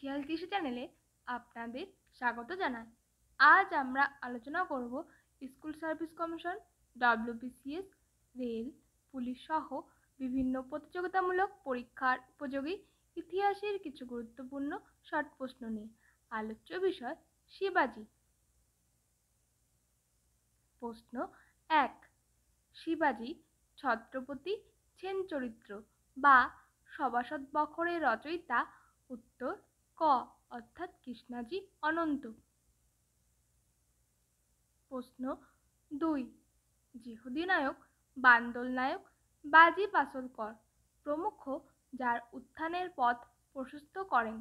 ইতিহাস দিশা চ্যানেলে আপনাদের স্বাগত জানাই। আজ আমরা আলোচনা করব school service commission, WBCS, rail, police সহ বিভিন্ন প্রতিযোগিতামূলক পরীক্ষার উপযোগী ইতিহাসের কিছু গুরুত্বপূর্ণ শর্ট প্রশ্ন নিয়ে। আলোচ্য বিষয় শিবাজি। প্রশ্ন 1, শিবাজি ছত্রপতি সেন চরিত্র বা সভাসদ বখরের রচয়িতা? উত্তর ক অর্থাৎ কৃষ্ণাজি অনন্ত। প্রশ্ন 2, জিহুদি নায়ক, বান্দল নায়ক, বাজি পাসলকর প্রমুখ যার উত্থানের পথ প্রশস্ত করেন?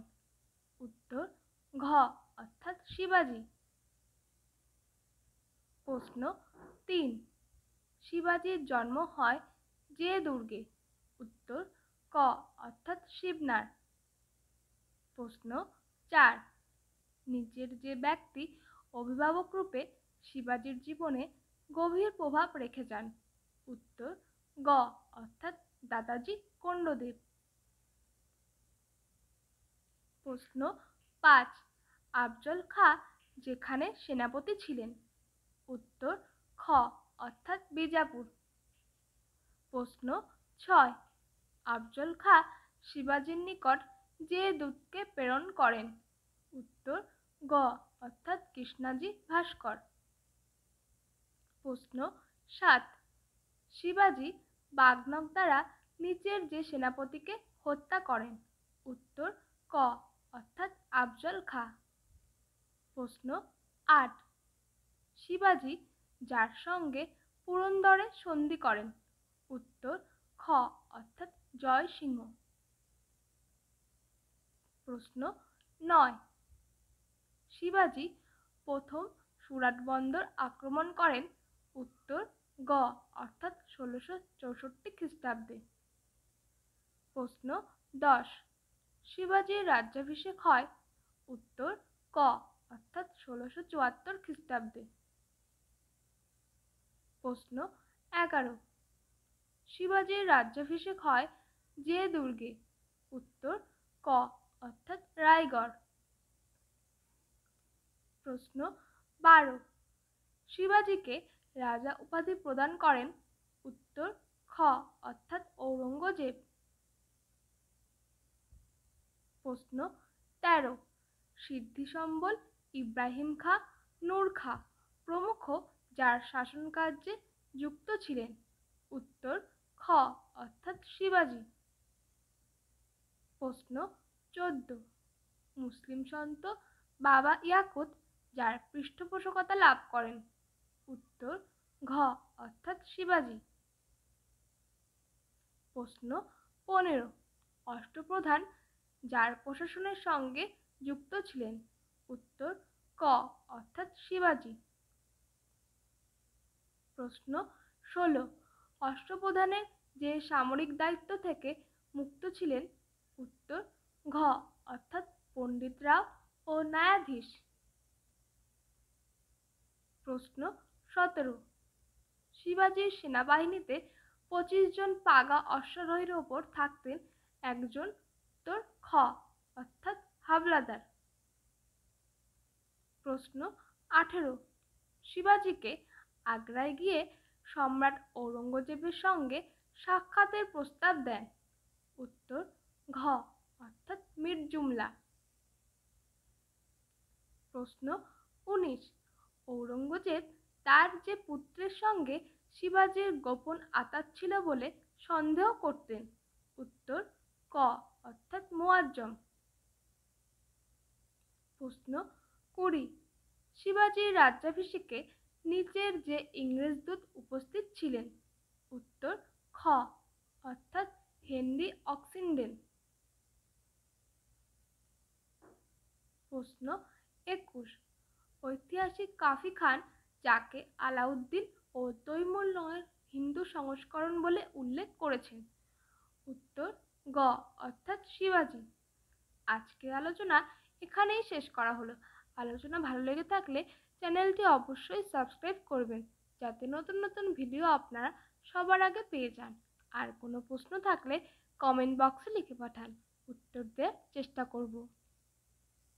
উত্তর ঘ অর্থাৎ শিবাজি। প্রশ্ন 3, শিবাজির জন্ম হয় যে দুর্গে? উত্তর ক অর্থাৎ শিবনার। প্রশ্ন 4, নিচের যে ব্যক্তি অভিভাবক রূপে শিবাজির জীবনে গভীর প্রভাব রেখে যান? উত্তর গ অর্থাৎ দাদাজি কোন্ডদেব। প্রশ্ন 5, আফজল খাঁ যেখানে সেনাপতি ছিলেন? উত্তর খ অর্থাৎ বিজাপুর। প্রশ্ন 6, আফজল খাঁ শিবাজির নিকট যে দূতকে প্রেরণ করেন? উত্তর গ অর্থাৎ কৃষ্ণাজি ভাস্কর। প্রশ্ন 7, শিবাজি বাগনক দ্বারা নিচের যে সেনাপতিকে হত্যা করেন? উত্তর ক অর্থাৎ আফজল খাঁ। প্রশ্ন 8, শিবাজি যার সঙ্গে পুরন্দরে সন্ধি করেন? উত্তর খ অর্থাৎ জয় সিংহ। প্রশ্ন 9, শিবাজি প্রথম সুরাট বন্দর আক্রমণ করেন? উত্তর গ অর্থাৎ 1664 খ্রিস্টাব্দে। প্রশ্ন 10, শিবাজির রাজ্যাভিষেক হয়? উত্তর ক অর্থাৎ 1674 খ্রিস্টাব্দে। প্রশ্ন 11, শিবাজির রাজ্যাভিষেক হয় যে দুর্গে? উত্তর ক অর্থাৎ রায়গড়। প্রশ্ন 12, শিবাজিকে রাজা উপাধি প্রদান করেন? উত্তর খ অর্থাৎ ঔরঙ্গজেব। প্রশ্ন 13, সিদ্ধি সম্বল, ইব্রাহিম খাঁ, নূর খাঁ প্রমুখ যার শাসনকার্যে যুক্ত ছিলেন? উত্তর খ অর্থাৎ শিবাজি। প্রশ্ন 14, মুসলিম সন্ত বাবা ইয়াকুত যার পৃষ্ঠপোষকতা লাভ করেন? উত্তর ঘ অর্থাৎ শিবাজি। প্রশ্ন 15, অষ্টপ্রধান যার প্রশাসনের সঙ্গে যুক্ত ছিলেন? উত্তর ক অর্থাৎ শিবাজি। প্রশ্ন 16, অষ্টপ্রধানের যে সামরিক দায়িত্ব থেকে মুক্ত ছিলেন? উত্তর ঘ অর্থাৎ পণ্ডিত রাও ও ন্যায়াধীশ। প্রশ্ন 17, শিবাজির সেনাবাহিনীতে 25 জন পাগা অশ্বারোহীর ওপর থাকতেন একজন? উত্তর খ অর্থাৎ হাবলাদার। প্রশ্ন 18, শিবাজিকে আগ্রায় গিয়ে সম্রাট ঔরঙ্গজেবের সঙ্গে সাক্ষাতের প্রস্তাব দেন? উত্তর ঘ অর্থাৎ মীর জুমলা। প্রশ্ন 19, ঔরঙ্গজেব তার যে পুত্রের সঙ্গে শিবাজির গোপন আঁতাত ছিল বলে সন্দেহ করতেন? উত্তর ক অর্থাৎ মুয়াজ্জম। প্রশ্ন 20, শিবাজির রাজ্যাভিষেকে নিচের যে ইংরেজ দূত উপস্থিত ছিলেন? উত্তর খ অর্থাৎ হেনরি অক্সিনডেন। প্রশ্ন 21, ঐতিহাসিক কাফি খান যাকে আলাউদ্দিন ও তৈমুর হিন্দু সংস্করণ বলে উল্লেখ করেছেন? উত্তর গ অর্থাৎ শিবাজি। আজকের আলোচনা এখানেই শেষ করা হলো। আলোচনা ভালো লেগে থাকলে চ্যানেলটি অবশ্যই সাবস্ক্রাইব করবেন যাতে নতুন নতুন ভিডিও আপনারা সবার আগে পেয়ে যান। আর কোনো প্রশ্ন থাকলে কমেন্ট বক্সে লিখে পাঠান, উত্তর দেওয়ার চেষ্টা করব।